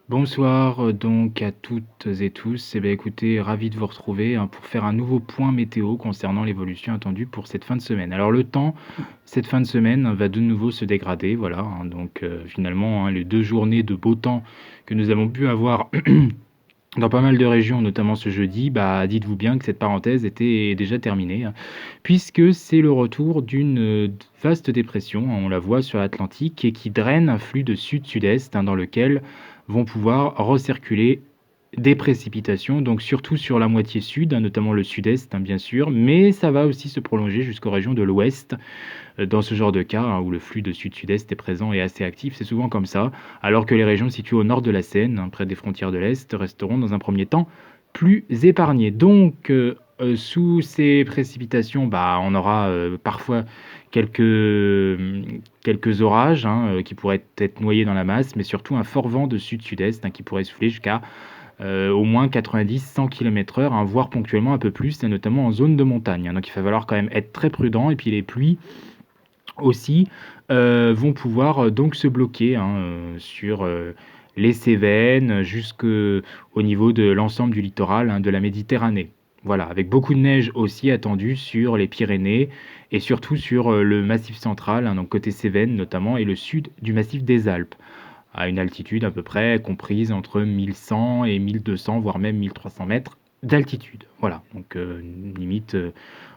Bonsoir donc à toutes et tous. Eh bien, écoutez, ravi de vous retrouver pour faire un nouveau point météo concernant l'évolution attendue pour cette fin de semaine. Alors le temps, cette fin de semaine va de nouveau se dégrader, voilà. Donc finalement, les 2 journées de beau temps que nous avons pu avoir dans pas mal de régions, notamment ce jeudi, bah, dites-vous bien que cette parenthèse était déjà terminée, puisque c'est le retour d'une vaste dépression, on la voit sur l'Atlantique, et qui draine un flux de sud-sud-est dans lequel vont pouvoir recirculer des précipitations, donc surtout sur la moitié sud, notamment le sud-est, bien sûr, mais ça va aussi se prolonger jusqu'aux régions de l'ouest. Dans ce genre de cas, où le flux de sud-sud-est est présent et assez actif, c'est souvent comme ça, alors que les régions situées au nord de la Seine, près des frontières de l'Est, resteront dans un premier temps plus épargnées. Donc, sous ces précipitations, bah, on aura parfois quelques orages qui pourraient être noyés dans la masse, mais surtout un fort vent de sud-sud-est qui pourrait souffler jusqu'à au moins 90-100 km/h, voire ponctuellement un peu plus, et notamment en zone de montagne. Donc il va falloir quand même être très prudent. Et puis les pluies aussi vont pouvoir donc se bloquer sur les Cévennes jusqu'au niveau de l'ensemble du littoral de la Méditerranée. Voilà, avec beaucoup de neige aussi attendue sur les Pyrénées et surtout sur le Massif central, donc côté Cévennes notamment, et le sud du Massif des Alpes, à une altitude à peu près comprise entre 1100 et 1200, voire même 1300 mètres d'altitude. Voilà, donc une limite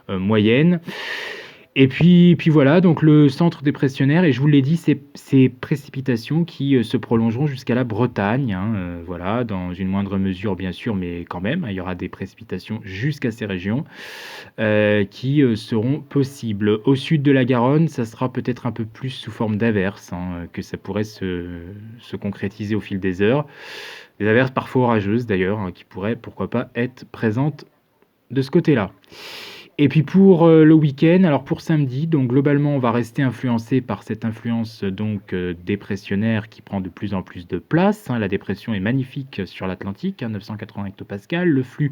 moyenne. Et puis voilà, donc le centre dépressionnaire, et je vous l'ai dit, ces précipitations qui se prolongeront jusqu'à la Bretagne, voilà, dans une moindre mesure bien sûr, mais quand même, il y aura des précipitations jusqu'à ces régions qui seront possibles. Au sud de la Garonne, ça sera peut-être un peu plus sous forme d'averses, que ça pourrait se concrétiser au fil des heures. Des averses parfois orageuses d'ailleurs, qui pourraient, pourquoi pas, être présentes de ce côté-là. Et puis pour le week-end, alors pour samedi, donc globalement, on va rester influencé par cette influence donc dépressionnaire qui prend de plus en plus de place. La dépression est magnifique sur l'Atlantique, 980 hectopascales. Le flux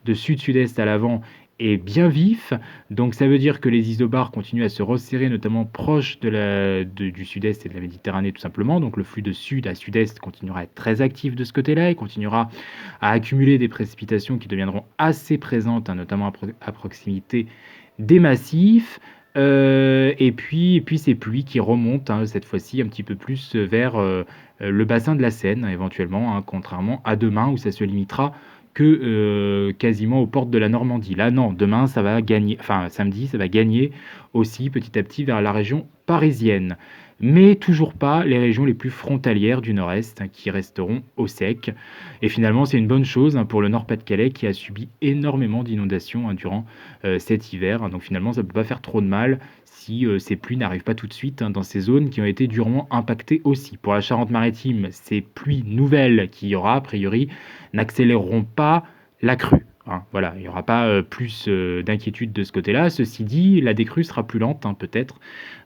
de sud-sud-est à l'avant est bien vif, donc ça veut dire que les isobars continuent à se resserrer, notamment proche du sud-est et de la Méditerranée tout simplement. Donc le flux de sud à sud-est continuera à être très actif de ce côté-là et continuera à accumuler des précipitations qui deviendront assez présentes, notamment à proximité des massifs. Et puis ces pluies qui remontent cette fois-ci un petit peu plus vers le bassin de la Seine, éventuellement, contrairement à demain où ça se limitera que quasiment aux portes de la Normandie. Là, non, demain, ça va gagner, enfin samedi, ça va gagner aussi petit à petit vers la région parisienne. Mais toujours pas les régions les plus frontalières du nord-est qui resteront au sec. Et finalement, c'est une bonne chose pour le Nord-Pas-de-Calais qui a subi énormément d'inondations durant cet hiver. Donc finalement, ça ne peut pas faire trop de mal si ces pluies n'arrivent pas tout de suite dans ces zones qui ont été durement impactées aussi. Pour la Charente-Maritime, ces pluies nouvelles qu'il y aura, a priori, n'accéléreront pas la crue. Voilà, il n'y aura pas plus d'inquiétude de ce côté-là. Ceci dit, la décrue sera plus lente peut-être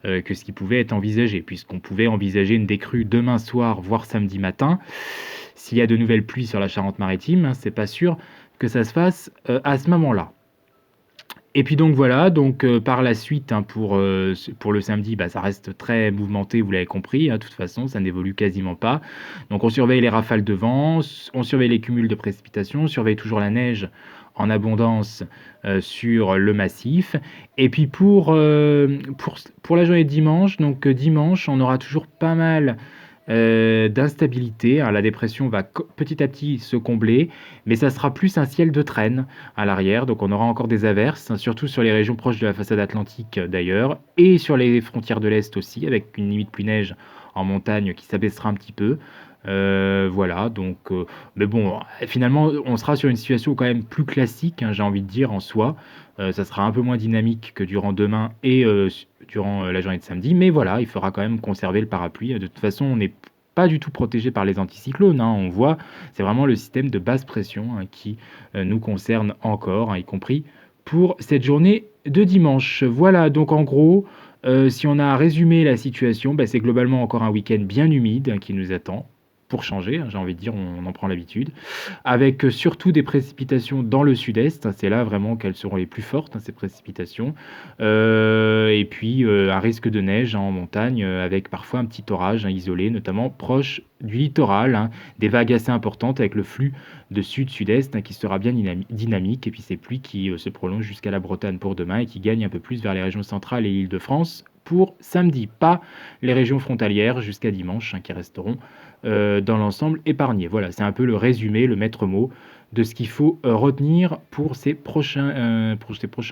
que ce qui pouvait être envisagé, puisqu'on pouvait envisager une décrue demain soir, voire samedi matin. S'il y a de nouvelles pluies sur la Charente-Maritime, c'est pas sûr que ça se fasse à ce moment-là. Et puis donc voilà, donc par la suite, pour le samedi, ça reste très mouvementé, vous l'avez compris, de toute façon, ça n'évolue quasiment pas. Donc on surveille les rafales de vent, on surveille les cumuls de précipitations, on surveille toujours la neige en abondance sur le massif. Et puis pour la journée de dimanche, donc dimanche, on aura toujours pas mal d'instabilité. La dépression va petit à petit se combler, mais ça sera plus un ciel de traîne à l'arrière. Donc on aura encore des averses, surtout sur les régions proches de la façade atlantique d'ailleurs, et sur les frontières de l'Est aussi, avec une limite pluie-neige en montagne qui s'abaissera un petit peu. Voilà, donc, mais bon, finalement, on sera sur une situation quand même plus classique, j'ai envie de dire, en soi. Ça sera un peu moins dynamique que durant demain et durant la journée de samedi, mais voilà, il faudra quand même conserver le parapluie. De toute façon, on n'est pas du tout protégé par les anticyclones, on voit, c'est vraiment le système de basse pression qui nous concerne encore, y compris pour cette journée de dimanche. Voilà, donc en gros, si on a résumé la situation, c'est globalement encore un week-end bien humide qui nous attend. pour changer, hein, j'ai envie de dire, on en prend l'habitude. Avec, surtout des précipitations dans le sud-est, hein, c'est là vraiment qu'elles seront les plus fortes, hein, ces précipitations. Et puis, un risque de neige en montagne, avec parfois un petit orage, hein, isolé, notamment proche du littoral, hein. Des vagues assez importantes avec le flux de sud-sud-est, hein, qui sera bien dynamique et puis ces pluies qui, se prolongent jusqu'à la Bretagne pour demain et qui gagnent un peu plus vers les régions centrales et l'Île-de-France pour samedi. Pas les régions frontalières jusqu'à dimanche, hein, qui resteront, dans l'ensemble épargnées. Voilà, c'est un peu le résumé, le maître mot de ce qu'il faut, retenir pour ces prochains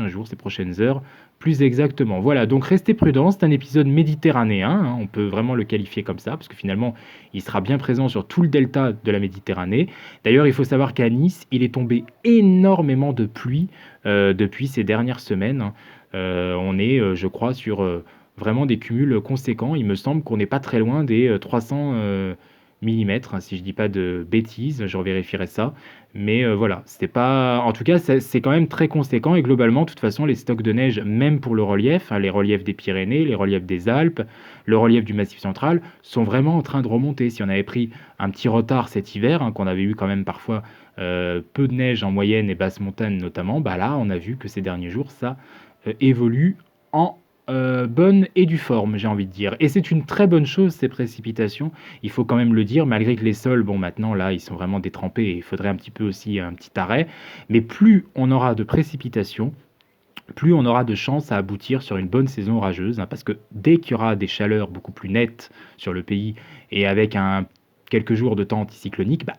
jours, ces prochaines heures, plus exactement. Voilà, donc restez prudents, c'est un épisode méditerranéen, hein, on peut vraiment le qualifier comme ça, parce que finalement, il sera bien présent sur tout le delta de la Méditerranée. D'ailleurs, il faut savoir qu'à Nice, il est tombé énormément de pluie, depuis ces dernières semaines, hein. On est, je crois, sur, vraiment des cumuls conséquents. Il me semble qu'on n'est pas très loin des, 300, millimètres, hein, si je dis pas de bêtises, je revérifierai ça. Mais, voilà, c'était pas en tout cas, c'est quand même très conséquent et globalement, de toute façon, les stocks de neige, même pour le relief, hein, les reliefs des Pyrénées, les reliefs des Alpes, le relief du Massif central, sont vraiment en train de remonter. Si on avait pris un petit retard cet hiver, hein, qu'on avait eu quand même parfois, peu de neige en moyenne et basse montagne notamment, bah, là, on a vu que ces derniers jours, ça, évolue en, bonne et due forme, j'ai envie de dire. Et c'est une très bonne chose, ces précipitations, il faut quand même le dire, malgré que les sols, bon, maintenant, là, ils sont vraiment détrempés et il faudrait un petit peu aussi un petit arrêt. Mais plus on aura de précipitations, plus on aura de chances à aboutir sur une bonne saison orageuse, hein, parce que dès qu'il y aura des chaleurs beaucoup plus nettes sur le pays et avec quelques jours de temps anticyclonique, bah,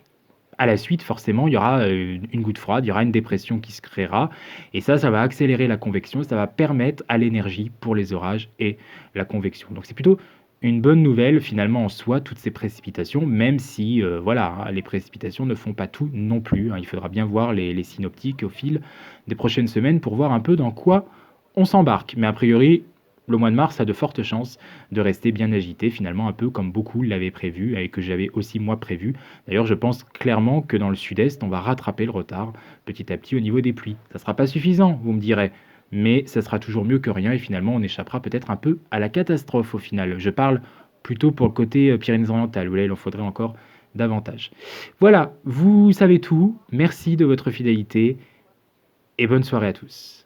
à la suite, forcément, il y aura une goutte froide, il y aura une dépression qui se créera. Et ça va accélérer la convection, ça va permettre à l'énergie pour les orages et la convection. Donc c'est plutôt une bonne nouvelle finalement en soi, toutes ces précipitations, même si voilà, hein, les précipitations ne font pas tout non plus, hein. Il faudra bien voir les synoptiques au fil des prochaines semaines pour voir un peu dans quoi on s'embarque. Mais a priori, le mois de mars a de fortes chances de rester bien agité, finalement un peu comme beaucoup l'avaient prévu et que j'avais aussi moi prévu. D'ailleurs, je pense clairement que dans le sud-est, on va rattraper le retard petit à petit au niveau des pluies. Ça ne sera pas suffisant, vous me direz, mais ça sera toujours mieux que rien et finalement on échappera peut-être un peu à la catastrophe au final. Je parle plutôt pour le côté Pyrénées-Orientales, où là il en faudrait encore davantage. Voilà, vous savez tout, merci de votre fidélité et bonne soirée à tous.